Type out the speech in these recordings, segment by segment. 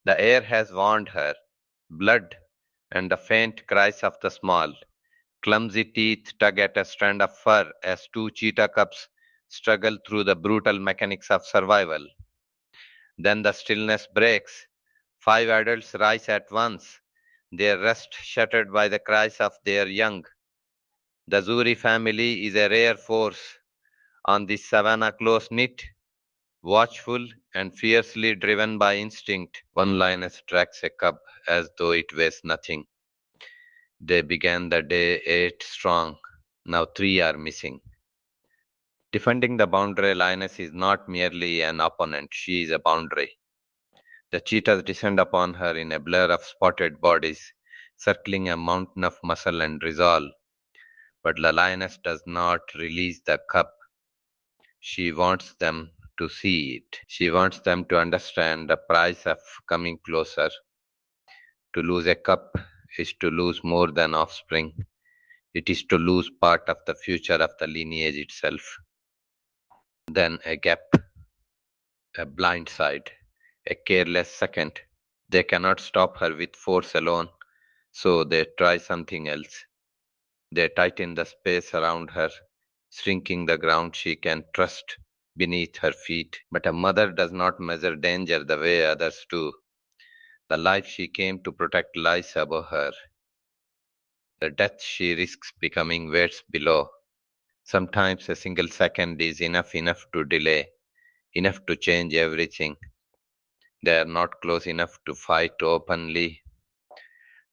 The air has warned her. Blood and the faint cries of the small, clumsy teeth tug at a strand of fur as two cheetah cubs struggle through the brutal mechanics of survival. Then the stillness breaks. Five adults rise at once, their rest shattered by the cries of their young. The Zuri family is a rare force on this savannah, close knit, watchful, and fiercely driven by instinct. One lioness tracks a cub as though it weighs nothing. They began the day eight strong. Now three are missing. Defending the boundary, lioness is not merely an opponent, she is a boundary. The cheetahs descend upon her in a blur of spotted bodies, circling a mountain of muscle and resolve. But the lioness does not release the cub. She wants them to see it. She wants them to understand the price of coming closer. To lose a cub is to lose more than offspring. It is to lose part of the future of the lineage itself. Then a gap, a blind side, a careless second. They cannot stop her with force alone, so they try something else. They tighten the space around her, shrinking the ground she can trust beneath her feet. But a mother does not measure danger the way others do. The life she came to protect lies above her. The death she risks becoming waits below. Sometimes a single second is enough to delay, enough to change everything. They are not close enough to fight openly,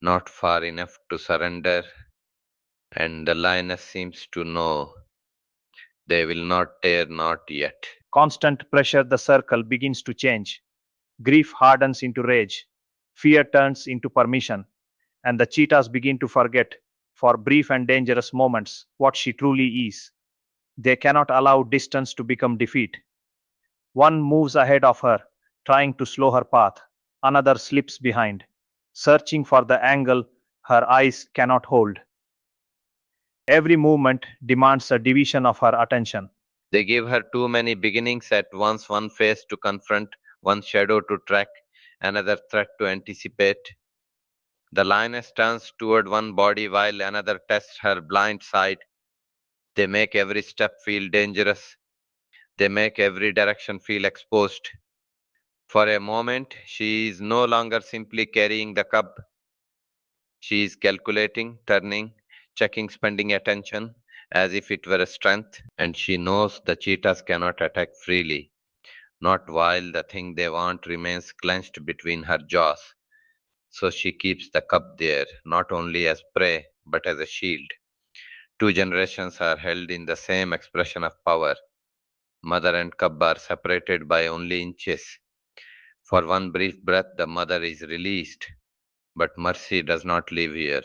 not far enough to surrender, and the lioness seems to know they will not dare, not yet. Constant pressure, the circle begins to change. Grief hardens into rage. Fear turns into permission. And the cheetahs begin to forget, for brief and dangerous moments, what she truly is. They cannot allow distance to become defeat. One moves ahead of her, trying to slow her path. Another slips behind, searching for the angle her eyes cannot hold. Every movement demands a division of her attention. They give her too many beginnings at once, one face to confront, one shadow to track, another threat to anticipate. The lioness turns toward one body while another tests her blind side. They make every step feel dangerous. They make every direction feel exposed. For a moment, she is no longer simply carrying the cub. She is calculating, turning, checking, spending attention as if it were a strength, and she knows the cheetahs cannot attack freely, not while the thing they want remains clenched between her jaws. So she keeps the cub there, not only as prey, but as a shield. Two generations are held in the same expression of power. Mother and cub are separated by only inches. For one brief breath, the mother is released, but mercy does not live here,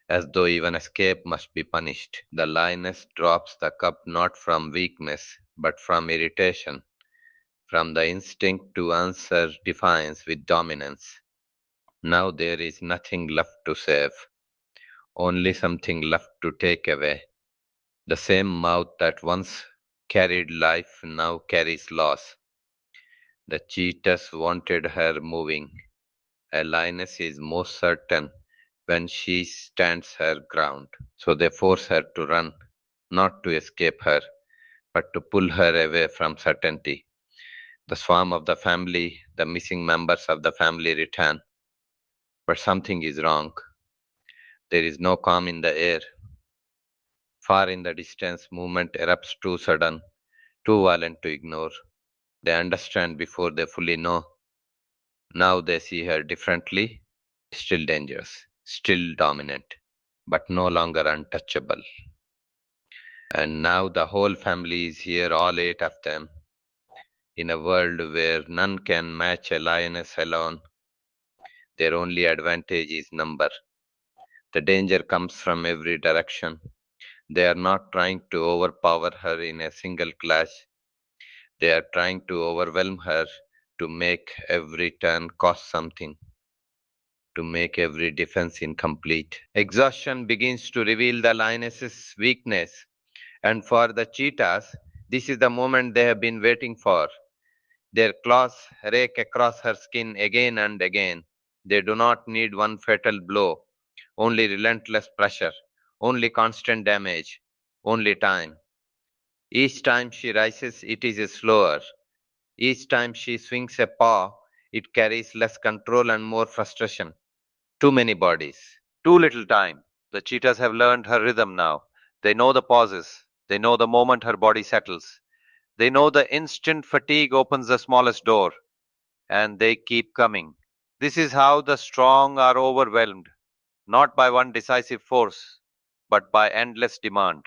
as though even escape must be punished. The lioness drops the cub not from weakness, but from irritation, from the instinct to answer defiance with dominance. Now there is nothing left to save, only something left to take away. The same mouth that once carried life now carries loss. The cheetahs wanted her moving. A lioness is most certain when she stands her ground. So they force her to run, not to escape her, but to pull her away from certainty. The swarm of the family, the missing members of the family return. But something is wrong. There is no calm in the air. Far in the distance, movement erupts too sudden, too violent to ignore. They understand before they fully know. Now they see her differently, still dangerous, still dominant, but no longer untouchable. And now the whole family is here, all eight of them, in a world where none can match a lioness alone. Their only advantage is number. The danger comes from every direction. They are not trying to overpower her in a single clash. They are trying to overwhelm her, to make every turn cost something, to make every defense incomplete. Exhaustion begins to reveal the lioness's weakness, and for the cheetahs, this is the moment they have been waiting for. Their claws rake across her skin again and again. They do not need one fatal blow, only relentless pressure, only constant damage, only time. Each time she rises, it is slower. Each time she swings a paw, it carries less control and more frustration. Too many bodies. Too little time. The cheetahs have learned her rhythm now. They know the pauses. They know the moment her body settles. They know the instant fatigue opens the smallest door. And they keep coming. This is how the strong are overwhelmed, not by one decisive force, but by endless demand.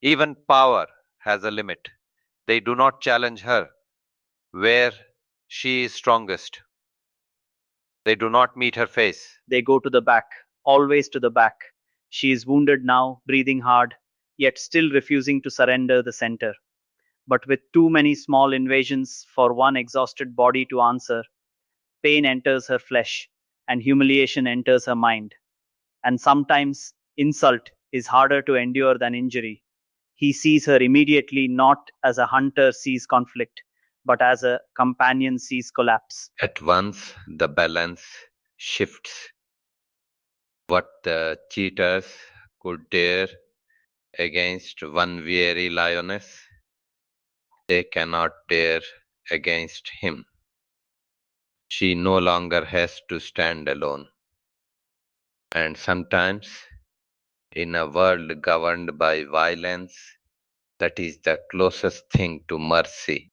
Even power has a limit. They do not challenge her where she is strongest. They do not meet her face. They go to the back, always to the back. She is wounded now, breathing hard, yet still refusing to surrender the center. But with too many small invasions for one exhausted body to answer, pain enters her flesh, and humiliation enters her mind. And sometimes insult is harder to endure than injury. He sees her immediately not as a hunter sees conflict, but as a companion sees collapse. At once, the balance shifts. What the cheetahs could dare against one weary lioness, they cannot dare against him. She no longer has to stand alone. And sometimes, in a world governed by violence, that is the closest thing to mercy.